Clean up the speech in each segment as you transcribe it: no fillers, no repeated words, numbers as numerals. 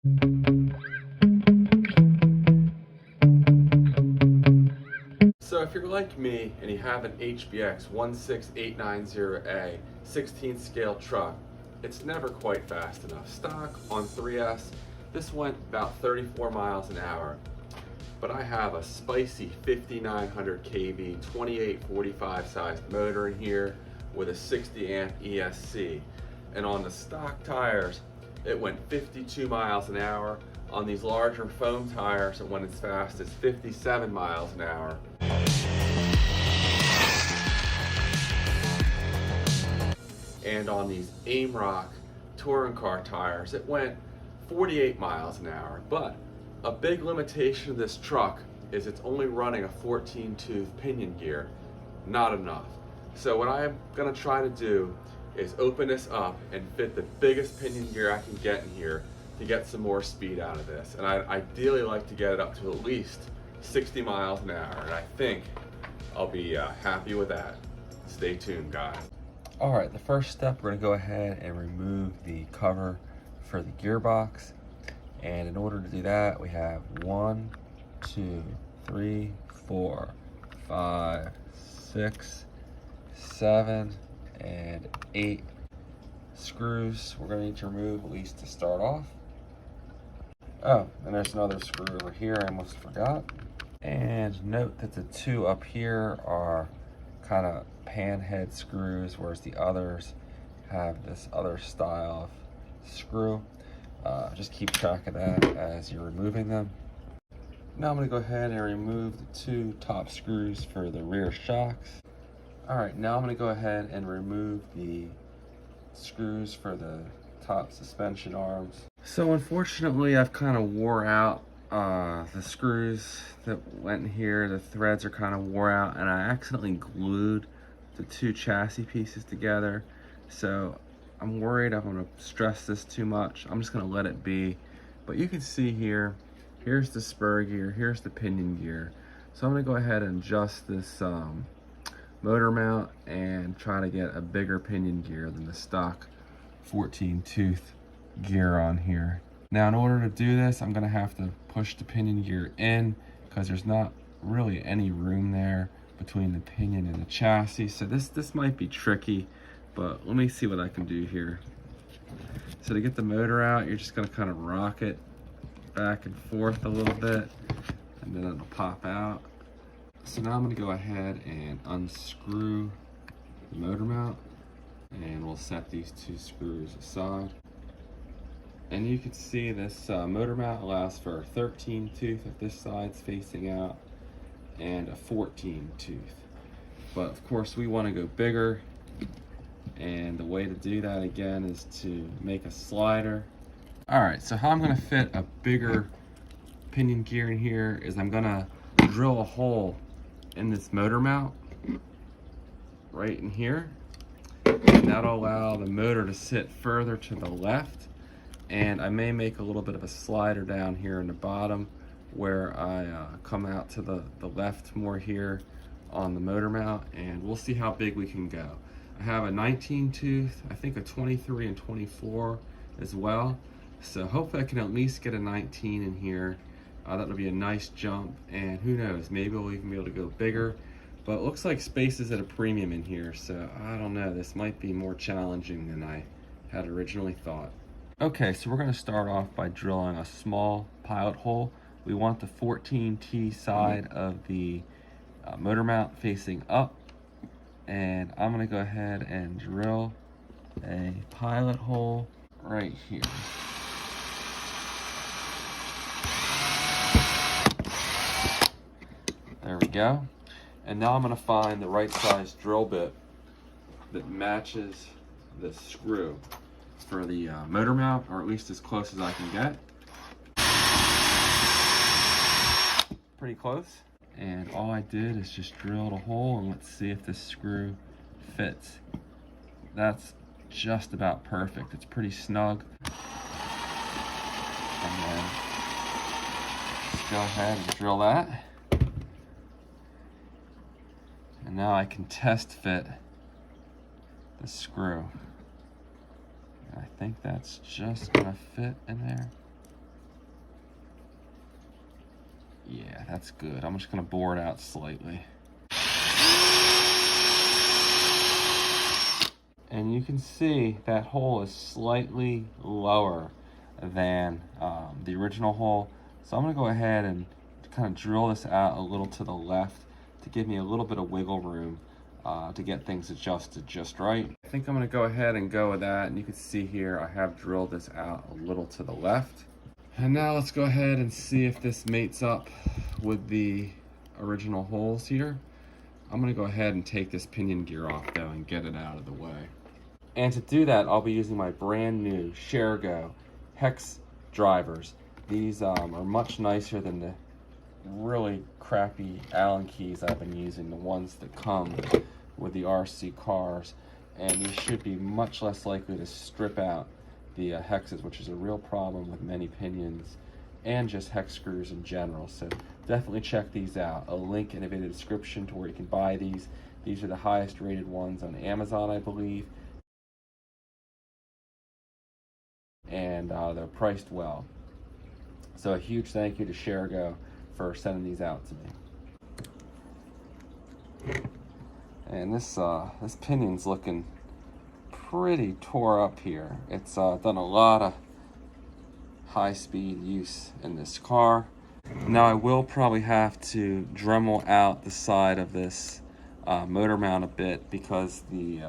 So if you're like me and you have an HBX 16890A 16th scale truck, it's never quite fast enough. Stock on 3S, this went about 34 miles an hour. But I have a spicy 5900 kV 2845 sized motor in here with a 60 amp ESC. And on the stock tires, it went 52 miles an hour. On these larger foam tires, it went as fast as 57 miles an hour. And on these AIMROCK touring car tires, it went 48 miles an hour. But a big limitation of this truck is it's only running a 14-tooth pinion gear. Not enough. So what I'm gonna try to do is open this up and fit the biggest pinion gear I can get in here to get some more speed out of this. And I'd ideally like to get it up to at least 60 miles an hour. And I think I'll be happy with that. Stay tuned, guys. All right, the first step, we're gonna go ahead and remove the cover for the gearbox. And in order to do that, we have 1, 2, 3, 4, 5, 6, 7, and 8 screws we're gonna need to remove, at least to start off. Oh, and there's another screw over here I almost forgot. And note that the 2 up here are kind of pan head screws, whereas the others have this other style of screw. Just keep track of that as you're removing them. Now I'm going to go ahead and remove the 2 top screws for the rear shocks. Alright, now I'm going to go ahead and remove the screws for the top suspension arms. So unfortunately I've kind of wore out the screws that went in here. The threads are kind of wore out, and I accidentally glued the 2 chassis pieces together. So I'm worried I'm gonna stress this too much. I'm just gonna let it be. But you can see here, here's the spur gear, here's the pinion gear. So I'm gonna go ahead and adjust this motor mount and try to get a bigger pinion gear than the stock 14-tooth gear on here. Now in order to do this, I'm gonna have to push the pinion gear in because there's not really any room there between the pinion and the chassis. So this might be tricky, but let me see what I can do here. So to get the motor out, you're just gonna kind of rock it back and forth a little bit, and then it'll pop out. So now I'm gonna go ahead and unscrew the motor mount, and we'll set these 2 screws aside. And you can see this motor mount allows for a 13 tooth if this side's facing out, and a 14 tooth. But of course we want to go bigger, and the way to do that again is to make a slider. Alright, so how I'm going to fit a bigger pinion gear in here is I'm going to drill a hole in this motor mount right in here, and that'll allow the motor to sit further to the left. And I may make a little bit of a slider down here in the bottom where I come out to the left more here on the motor mount, and we'll see how big we can go. I have a 19 tooth, I think a 23 and 24 as well. So hopefully I can at least get a 19 in here. That'll be a nice jump, and who knows, maybe we'll even be able to go bigger. But it looks like space is at a premium in here, so I don't know, this might be more challenging than I had originally thought. Okay, so we're going to start off by drilling a small pilot hole. We want the 14T side of the motor mount facing up, and I'm going to go ahead and drill a pilot hole right here. There we go. And now I'm going to find the right size drill bit that matches the screw for the motor mount, or at least as close as I can get. Pretty close. And all I did is just drilled a hole, and let's see if this screw fits. That's just about perfect. It's pretty snug. And then just go ahead and drill that. And now I can test fit the screw. I think that's just gonna fit in there. that's good. I'm just gonna bore it out slightly. And you can see that hole is slightly lower than the original hole. So I'm gonna go ahead and kind of drill this out a little to the left to give me a little bit of wiggle room to get things adjusted just right. I think I'm gonna go ahead and go with that. And you can see here, I have drilled this out a little to the left. And now let's go ahead and see if this mates up with the original holes here. I'm gonna go ahead and take this pinion gear off though and get it out of the way. And to do that, I'll be using my brand new Shergo hex drivers. These are much nicer than the really crappy Allen keys I've been using, the ones that come with the RC cars. And these should be much less likely to strip out the hexes, which is a real problem with many pinions and just hex screws in general. So definitely check these out. A link in the video description to where you can buy these. These are the highest rated ones on Amazon, I believe. And they're priced well. So a huge thank you to Shergo for sending these out to me. And this pinion's looking pretty tore up here. It's done a lot of high-speed use in this car. Now I will probably have to Dremel out the side of this motor mount a bit because the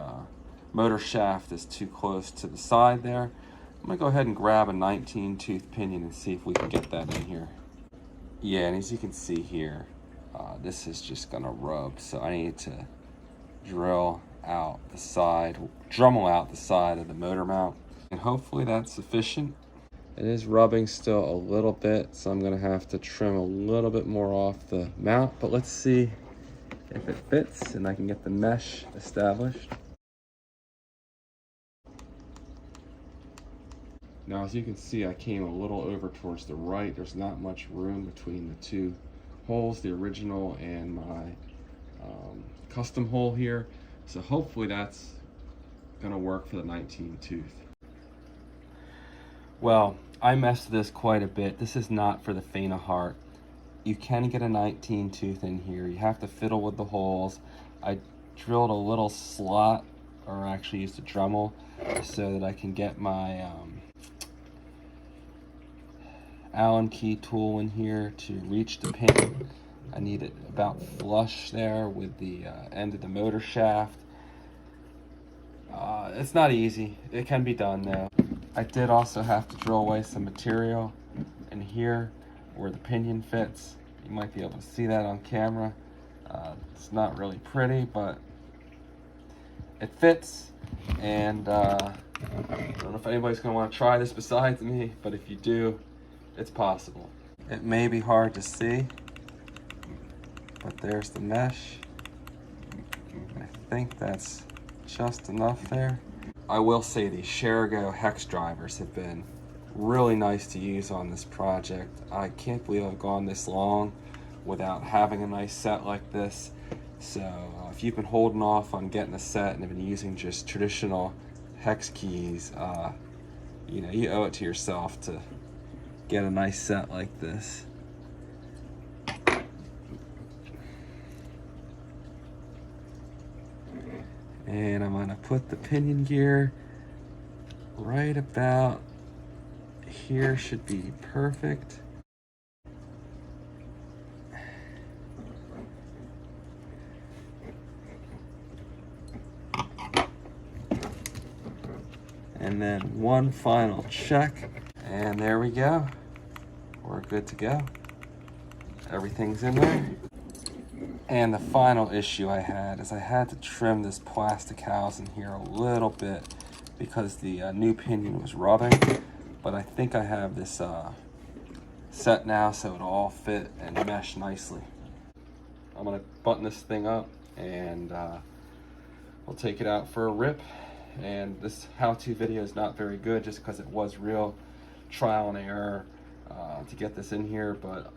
motor shaft is too close to the side there. I'm gonna go ahead and grab a 19 tooth pinion and see if we can get that in here. Yeah, and as you can see here, this is just gonna rub, so I need to drill out the side, Dremel out the side of the motor mount, and hopefully that's sufficient. It is rubbing still a little bit, so I'm gonna have to trim a little bit more off the mount, but let's see if it fits and I can get the mesh established. Now, as you can see, I came a little over towards the right. There's not much room between the two holes, the original and my custom hole here. So hopefully that's gonna work for the 19 tooth. Well, I messed this quite a bit. This is not for the faint of heart. You can get a 19 tooth in here. You have to fiddle with the holes. I drilled a little slot, or actually used a Dremel, so that I can get my Allen key tool in here to reach the pin. I need it about flush there with the end of the motor shaft. It's not easy. It can be done though. I did also have to drill away some material in here where the pinion fits. You might be able to see that on camera. It's not really pretty, but it fits. And I don't know if anybody's gonna want to try this besides me, but if you do, it's possible. It may be hard to see, but there's the mesh. I think that's just enough there. I will say these Shergo hex drivers have been really nice to use on this project. I can't believe I've gone this long without having a nice set like this. So if you've been holding off on getting a set and have been using just traditional hex keys, you know, you owe it to yourself to get a nice set like this. And I'm gonna put the pinion gear right about here, should be perfect. And then one final check, and there we go. We're good to go. Everything's in there. And the final issue I had is I had to trim this plastic housing here a little bit because the new pinion was rubbing, but I think I have this set now so it'll all fit and mesh nicely. I'm gonna button this thing up and we'll take it out for a rip. And this how-to video is not very good just because it was real trial and error to get this in here, but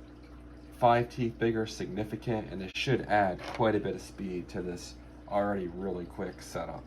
5 teeth bigger, significant, and it should add quite a bit of speed to this already really quick setup.